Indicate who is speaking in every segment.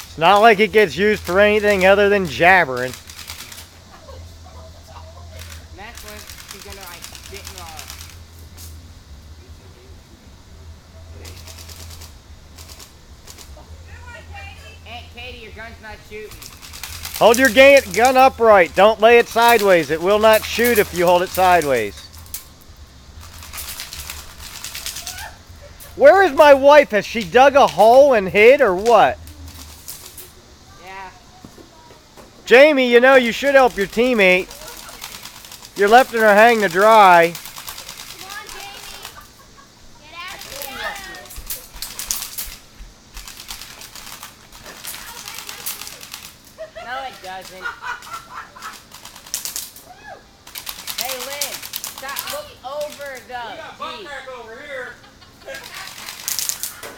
Speaker 1: It's not like it gets used for anything other than jabbering.
Speaker 2: Next one, she's gonna like get in Aunt Katie, your gun's not shooting.
Speaker 1: Hold your gun upright. Don't lay it sideways. It will not shoot if you hold it sideways. Where is my wife? Has she dug a hole and hid or what?
Speaker 2: Yeah.
Speaker 1: Jamie, you know you should help your teammate. You're left her hang to dry.
Speaker 3: Come on, Jamie. Get out of here.
Speaker 2: No, it doesn't. Hey, Lynn, stop. Look over the Jeep.
Speaker 4: Over here.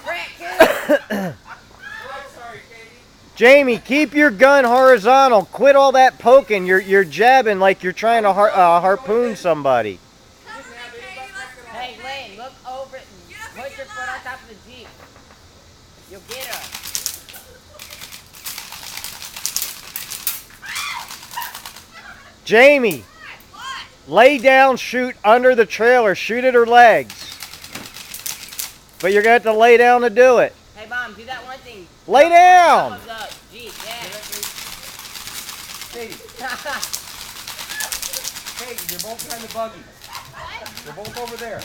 Speaker 2: Sorry, Katie.
Speaker 1: Jamie, keep your gun horizontal. Quit all that poking. You're jabbing like you're trying to harpoon somebody.
Speaker 2: Hey, Lynn, look over. Put your foot on top of the Jeep. You'll get her.
Speaker 1: Jamie, lay down, shoot under the trailer. Shoot at her legs. But you're going to have to lay down to do it.
Speaker 2: Hey, Mom, do that one thing.
Speaker 1: Lay down.
Speaker 2: Jeep, yeah.
Speaker 4: Katie. Katie, you're both behind the buggy. They're both over there.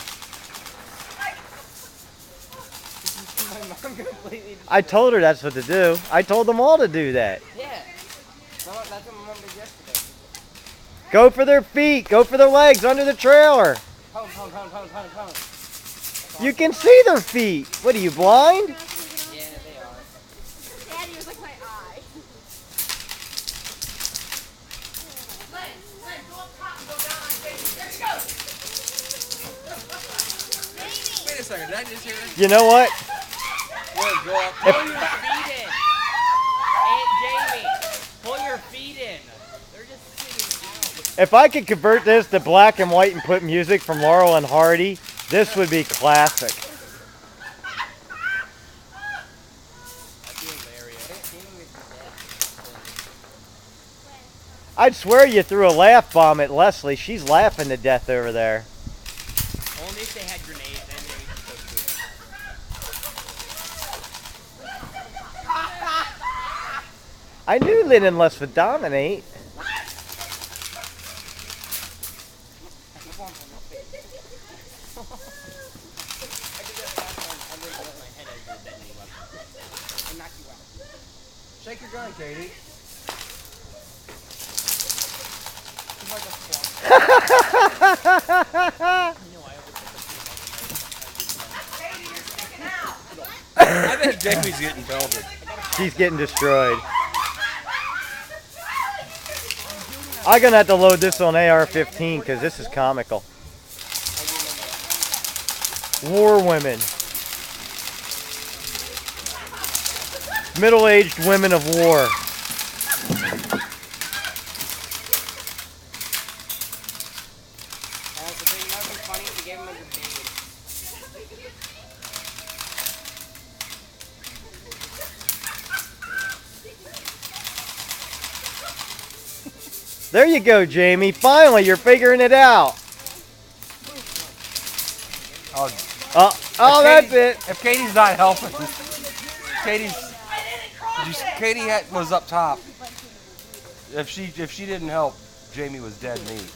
Speaker 2: My mom completely.
Speaker 1: I told her that's what to do. I told them all to do that.
Speaker 2: Yeah. That's what my mom did yesterday.
Speaker 1: Go for their feet. Go for their legs under the trailer.
Speaker 2: Home.
Speaker 1: You can see their feet. What are you, blind?
Speaker 2: Yeah, they are.
Speaker 3: Daddy was like my eye.
Speaker 2: Len, go up top and go down on Katie. There you go.
Speaker 4: Wait a second, did I just hear that?
Speaker 1: You know what?
Speaker 4: Wait, go up.
Speaker 2: Pull your feet in. Aunt Jamie, pull your feet in. They're just sitting out.
Speaker 1: If I could convert this to black and white and put music from Laurel and Hardy, this would be classic. I'd swear you threw a laugh bomb at Leslie. She's laughing to death over there.
Speaker 2: Only if they had grenades.
Speaker 1: I knew Lynn and Les would dominate.
Speaker 4: Shake your gun, Katie. I think Jamie's getting pelted.
Speaker 1: She's getting destroyed. I'm gonna have to load this on AR-15 because this is comical. War women. Middle-aged women of war. There you go, Jamie. Finally, you're figuring it out. Oh, that's it.
Speaker 4: If Katie's not helping, Katie was up top. If she didn't help, Jamie was dead meat.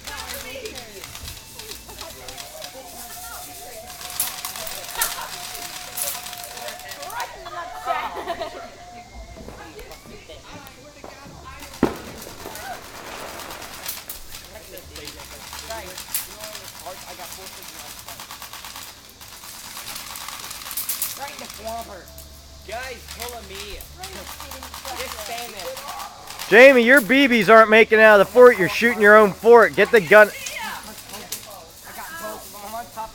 Speaker 2: Right in the swamper. Guys, pull a me. Just stand there.
Speaker 1: Jamie, your BBs aren't making it out of the fort. You're shooting your own fort. Get the gun.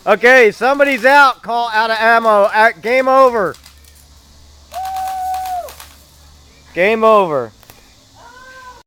Speaker 1: Okay, somebody's out. Call out of ammo. Game over. Game over.